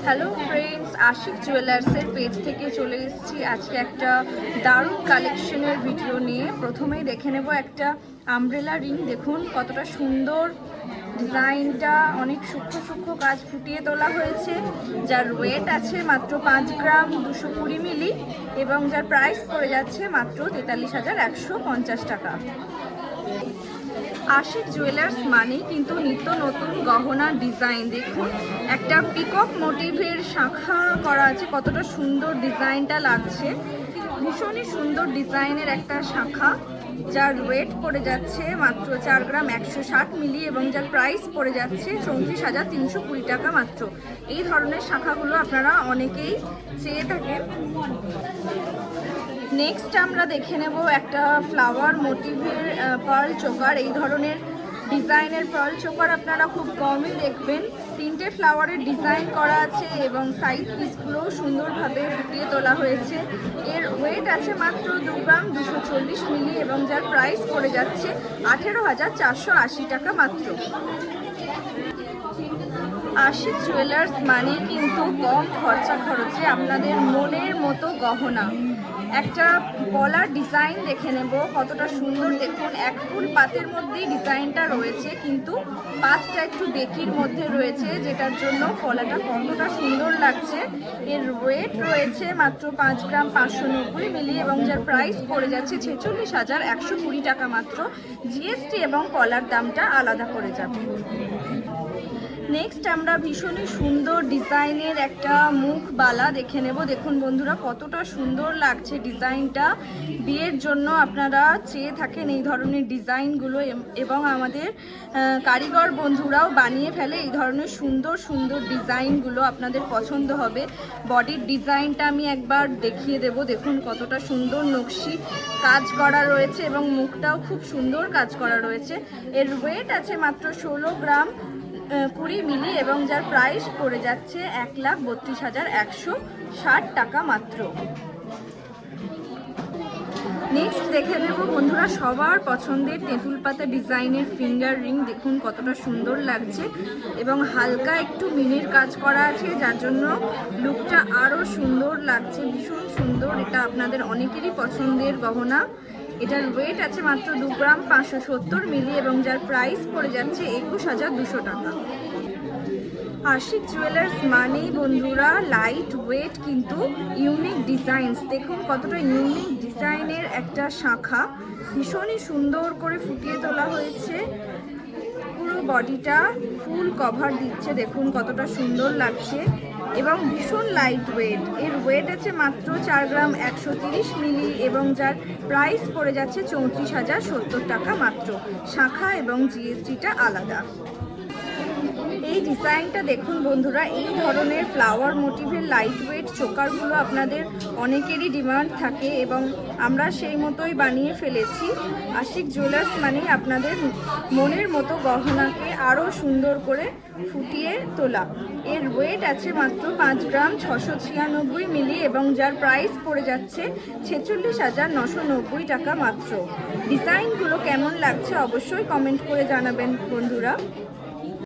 Hello friends, Ashiq জুয়েলার্সের page থেকে চলে এসেছি আজকে একটা দারুণ কালেকশনের ভিডিও নিয়ে। প্রথমেই দেখে নেব একটা আমব্রেলা রিং। দেখুন কতটা সুন্দর ডিজাইনটা, অনেক সূক্ষ্ম সূক্ষ্ম কাজ ফুটিয়ে তোলা হয়েছে, যার ওয়েট আছে মাত্র 5 গ্রাম 220 মিলি এবং যার প্রাইস পড়ে যাচ্ছে মাত্র 43,150 টাকা। আশিক জুয়েলার্স মানেই কিন্তু নিত্য নতুন গহনা ডিজাইন। দেখুন একটা পিকক মোটিভের শাখা করা আছে, কতটা সুন্দর ডিজাইনটা লাগছে। ভীষণই সুন্দর ডিজাইনের একটা শাখা, যার ওয়েট পড়ে যাচ্ছে মাত্র 4 গ্রাম 160 মিলি এবং যার প্রাইস পড়ে যাচ্ছে 34,320 টাকা মাত্র। এই ধরনের শাখাগুলো আপনারা অনেকেই চেয়ে থাকেন। নেক্সট আমরা দেখে নেব একটা ফ্লাওয়ার মোটিভের পার্ল চোকার। এই ধরনের ডিজাইনের পার্ল চোকার আপনারা খুব কমই দেখবেন। 3টে ফ্লাওয়ারের ডিজাইন করা আছে এবং সাইড পিসগুলোও সুন্দরভাবে ফুটিয়ে তোলা হয়েছে। এর ওয়েট আছে মাত্র 2 গ্রাম 240 মিলি এবং যার প্রাইস পড়ে যাচ্ছে 18,480 টাকা মাত্র। আশিক জুয়েলার্স মানে কিন্তু কম খরচে আপনাদের মনের মতো গহনা। একটা গলার ডিজাইন দেখে নেব, কতটা সুন্দর। দেখুন এক ফুল পাতের মধ্যেই ডিজাইনটা রয়েছে, কিন্তু পাতটা একটু বেকির মধ্যে রয়েছে, যেটার জন্য গলাটা কতটা সুন্দর লাগছে। এর ওয়েট রয়েছে মাত্র 5 গ্রাম 590 মিলি এবং যার প্রাইস পড়ে যাচ্ছে 46,120 টাকা মাত্র। জিএসটি এবং কলার দামটা আলাদা করে যাবে। নেক্সট আমরা ভীষণই সুন্দর ডিজাইনের একটা মুখ বালা দেখে নেব। দেখুন বন্ধুরা কতটা সুন্দর লাগছে ডিজাইনটা। বিয়ের জন্য আপনারা চেয়ে থাকেন এই ধরনের ডিজাইনগুলো এবং আমাদের কারিগর বন্ধুরাও বানিয়ে ফেলে এই ধরনের সুন্দর সুন্দর ডিজাইনগুলো। আপনাদের পছন্দ হবে। বডির ডিজাইনটা আমি একবার দেখিয়ে দেব। দেখুন কতটা সুন্দর নকশি কাজ করা রয়েছে এবং মুখটাও খুব সুন্দর কাজ করা রয়েছে। এর ওয়েট আছে মাত্র 16 গ্রাম 20 মিলি এবং যার প্রাইস পড়ে যাচ্ছে 1,32,160 টাকা মাত্র। নেক্সট দেখে নেব বন্ধুরা সবার পছন্দের তেঁতুল পাতা ডিজাইনের ফিঙ্গার রিং। দেখুন কতটা সুন্দর লাগছে এবং হালকা একটু মিনের কাজ করা আছে, যার জন্য লুকটা আরও সুন্দর লাগছে। ভীষণ সুন্দর, এটা আপনাদের অনেকেরই পছন্দের গহনা। এটার ওয়েট আছে মাত্র 2 গ্রাম 570 মিলি এবং যার প্রাইস পড়ে যাচ্ছে 21,200 টাকা। আশিক জুয়েলার্স মানেই বন্ধুরা লাইট ওয়েট কিন্তু ইউনিক ডিজাইনস। দেখুন কতটা ইউনিক ডিজাইনের একটা শাখা, ভীষণই সুন্দর করে ফুটিয়ে তোলা হয়েছে। পুরো বডিটা ফুল কভার দিচ্ছে, দেখুন কতটা সুন্দর লাগছে এবং ভীষণ লাইট ওয়েট। এর ওয়েট আছে মাত্র 4 গ্রাম 130 মিলি এবং যার প্রাইস পড়ে যাচ্ছে 34,070 টাকা মাত্র। শাখা এবং জিএসটিটা আলাদা। এই ডিজাইনটা দেখুন বন্ধুরা, এই ধরনের ফ্লাওয়ার মোটিভের লাইট ওয়েট চোকারগুলো আপনাদের অনেকেরই ডিমান্ড থাকে এবং আমরা সেই মতোই বানিয়ে ফেলেছি। আশিক জুয়েলার্স মানে আপনাদের মনের মতো গহনাকে আরও সুন্দর করে ফুটিয়ে তোলা। এর ওয়েট আছে মাত্র 5 গ্রাম 696 মিলি এবং যার প্রাইস পড়ে যাচ্ছে 46,990 টাকা মাত্র। ডিজাইনগুলো কেমন লাগছে অবশ্যই কমেন্ট করে জানাবেন বন্ধুরা।